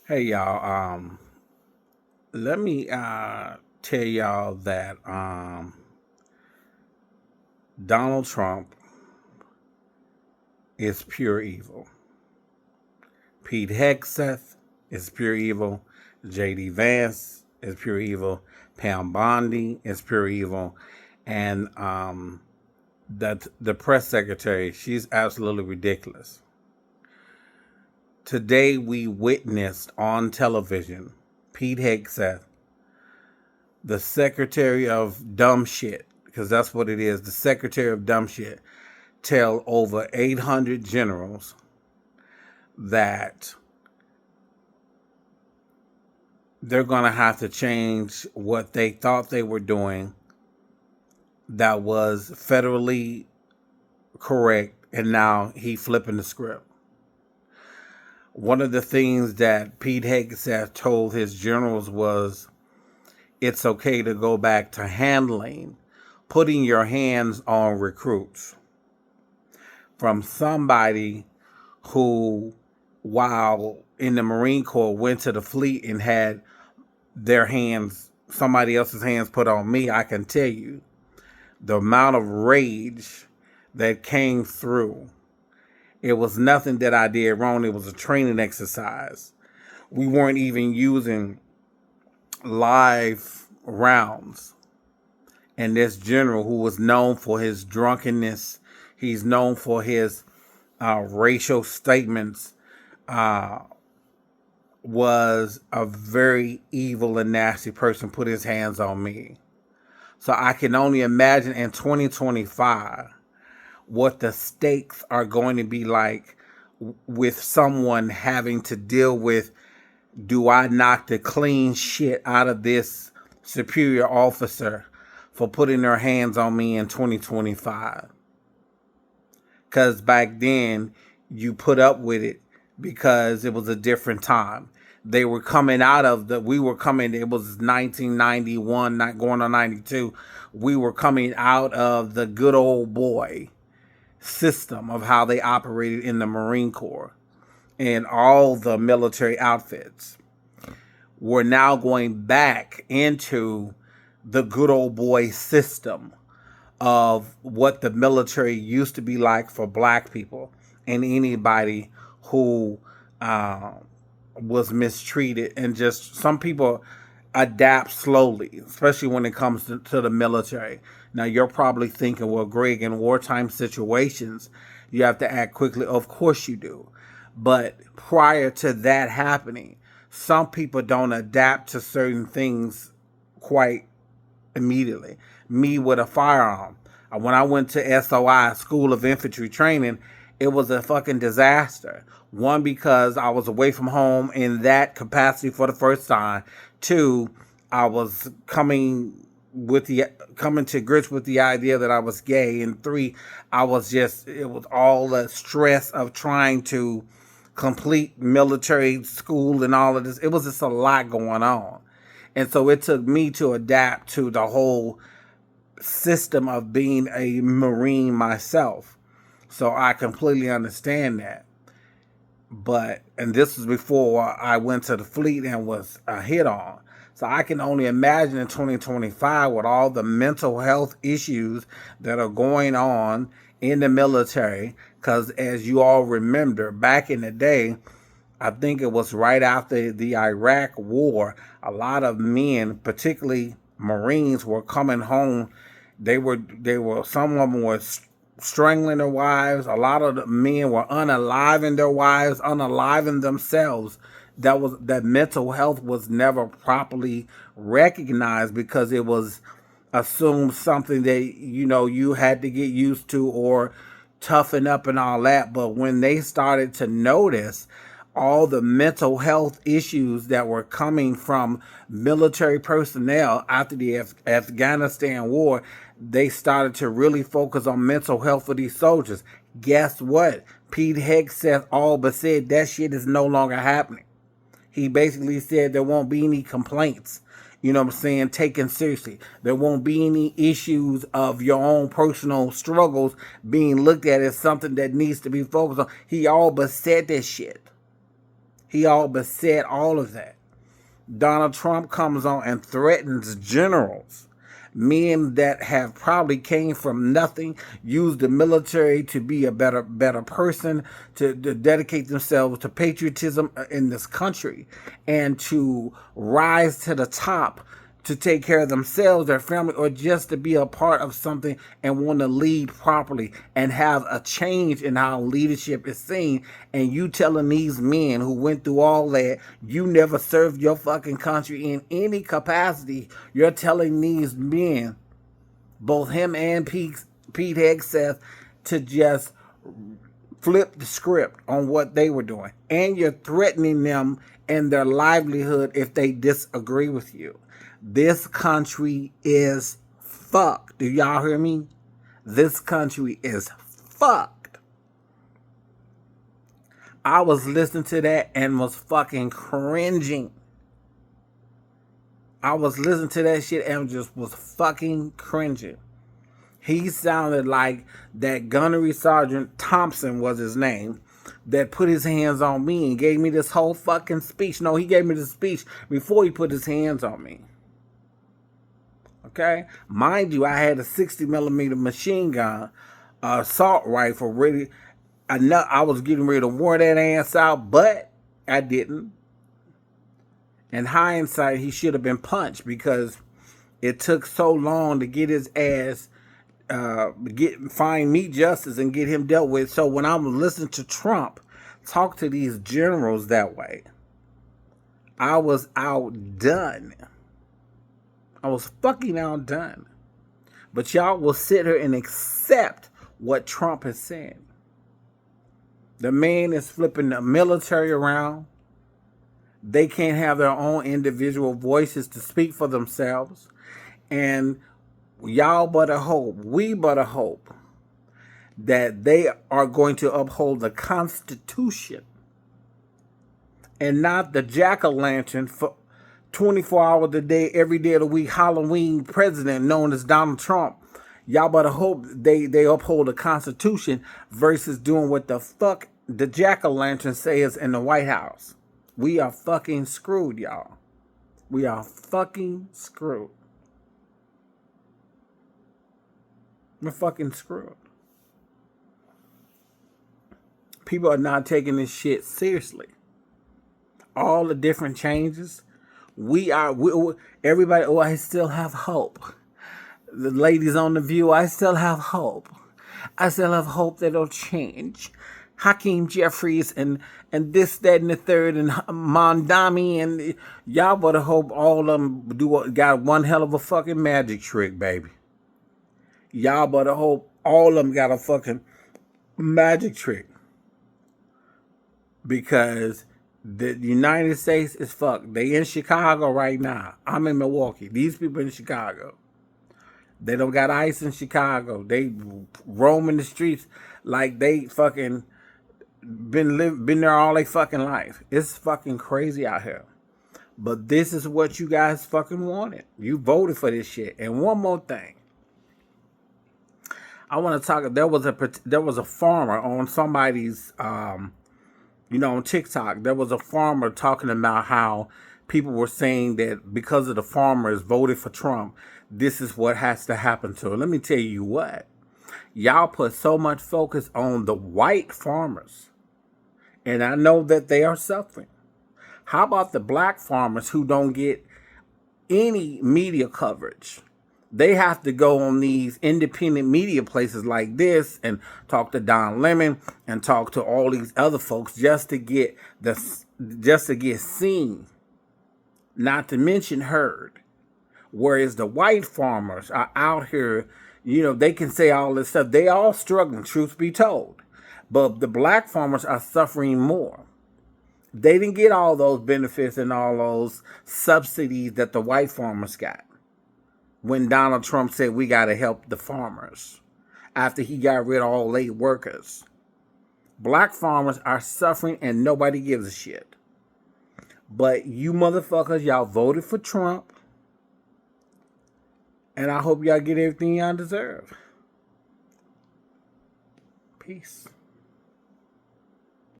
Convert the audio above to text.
Hey y'all, let me tell y'all that Donald Trump is pure evil. Pete Hegseth is pure evil. JD Vance is pure evil. Pam Bondi is pure evil. And that the press secretary, she's absolutely ridiculous. Today we witnessed on television Pete Hegseth, the secretary of dumb shit, because that's what it is, the secretary of dumb shit, tell over 800 generals that they're going to have to change what they thought they were doing that was federally correct, and now he flipping the script. One of the things that Pete Hegseth told his generals was it's okay to go back to handling, putting your hands on recruits from somebody who, while in the Marine Corps, went to the fleet and had somebody else's hands put on me. I can tell you the amount of rage that came through. It was nothing that I did wrong. It was a training exercise. We weren't even using live rounds. And this general, who was known for his drunkenness, he's known for his racial statements, was a very evil and nasty person, put his hands on me. So I can only imagine in 2025 what the stakes are going to be like with someone having to deal with, do I knock the clean shit out of this superior officer for putting their hands on me in 2025? Because back then you put up with it because it was a different time. They were coming out of we were coming, it was 1991, not going on 92. We were coming out of the good old boy system of how they operated in the Marine Corps and all the military outfits. We're now going back into the good old boy system of what the military used to be like for black people and anybody who was mistreated. And just some people adapt slowly, especially when it comes to the military. Now, you're probably thinking, well, Greg, in wartime situations, you have to act quickly. Of course you do. But prior to that happening, some people don't adapt to certain things quite immediately. Me with a firearm. When I went to SOI, School of Infantry Training, it was a fucking disaster. One, because I was away from home in that capacity for the first time. Two, I was coming to grips with the idea that I was gay. And three, it was all the stress of trying to complete military school and all of this. It was just a lot going on. And so it took me to adapt to the whole system of being a Marine myself. So I completely understand that. And this was before I went to the fleet and was hit on. So I can only imagine in 2025 with all the mental health issues that are going on in the military. Because as you all remember, back in the day, I think it was right after the Iraq war, a lot of men, particularly Marines, were coming home. Some of them were strangling their wives. A lot of the men were unaliving their wives, unaliving themselves. That mental health was never properly recognized because it was assumed something that, you had to get used to or toughen up and all that. But when they started to notice all the mental health issues that were coming from military personnel after the Afghanistan war, they started to really focus on mental health for these soldiers. Guess what? Pete Hegseth all but said that shit is no longer happening. He basically said there won't be any complaints, taken seriously. There won't be any issues of your own personal struggles being looked at as something that needs to be focused on. He all but said this shit. He all but said all of that. Donald Trump comes on and threatens generals, men that have probably came from nothing, used the military to be a better person, to dedicate themselves to patriotism in this country, and to rise to the top, to take care of themselves, their family, or just to be a part of something and want to lead properly and have a change in how leadership is seen. And you telling these men who went through all that, you never served your fucking country in any capacity. You're telling these men, both him and Pete Hegseth, to just flip the script on what they were doing. And you're threatening them and their livelihood if they disagree with you. This country is fucked. Do y'all hear me? This country is fucked. I was listening to that and was fucking cringing. I was listening to that shit and just was fucking cringing. He sounded like that gunnery sergeant Thompson was his name, that put his hands on me and gave me this whole fucking speech. No, he gave me the speech before he put his hands on me. Okay? Mind you, I had a 60 millimeter machine gun, assault rifle ready. I was getting ready to wear that ass out, but I didn't. In hindsight, he should have been punched because it took so long to get his ass, find me justice and get him dealt with. So when I was listening to Trump talk to these generals that way, I was outdone. I was fucking outdone. But y'all will sit here and accept what Trump is saying. The man is flipping the military around. They can't have their own individual voices to speak for themselves. And y'all better hope, we better hope, that they are going to uphold the Constitution and not the jack-o'-lantern for 24 hours a day, every day of the week, Halloween president known as Donald Trump. Y'all better hope they uphold the Constitution versus doing what the fuck the jack-o'-lantern says in the White House. We are fucking screwed, y'all. We are fucking screwed. We're fucking screwed. People are not taking this shit seriously. All the different changes. Everybody, oh, I still have hope. The ladies on The View, I still have hope. I still have hope that it'll change. Hakeem Jeffries and this, that, and the third, and Mondami, and y'all better hope all of them got one hell of a fucking magic trick, baby. Y'all better hope all of them got a fucking magic trick. Because the United States is fucked. They in Chicago right now. I'm in Milwaukee. These people in Chicago. They don't got ice in Chicago. They roaming the streets like they fucking been there all their fucking life. It's fucking crazy out here. But this is what you guys fucking wanted. You voted for this shit. And one more thing. I want to talk. There was a farmer on somebody's on TikTok. There was a farmer talking about how people were saying that because of the farmers voted for Trump, this is what has to happen to him. Let me tell you what. Y'all put so much focus on the white farmers. And I know that they are suffering. How about the black farmers who don't get any media coverage? They have to go on these independent media places like this and talk to Don Lemon and talk to all these other folks just to get seen, not to mention heard. Whereas the white farmers are out here, they can say all this stuff. They all struggling, truth be told. But the black farmers are suffering more. They didn't get all those benefits and all those subsidies that the white farmers got. When Donald Trump said we got to help the farmers after he got rid of all late workers. Black farmers are suffering and nobody gives a shit. But you motherfuckers, y'all voted for Trump. And I hope y'all get everything y'all deserve. Peace.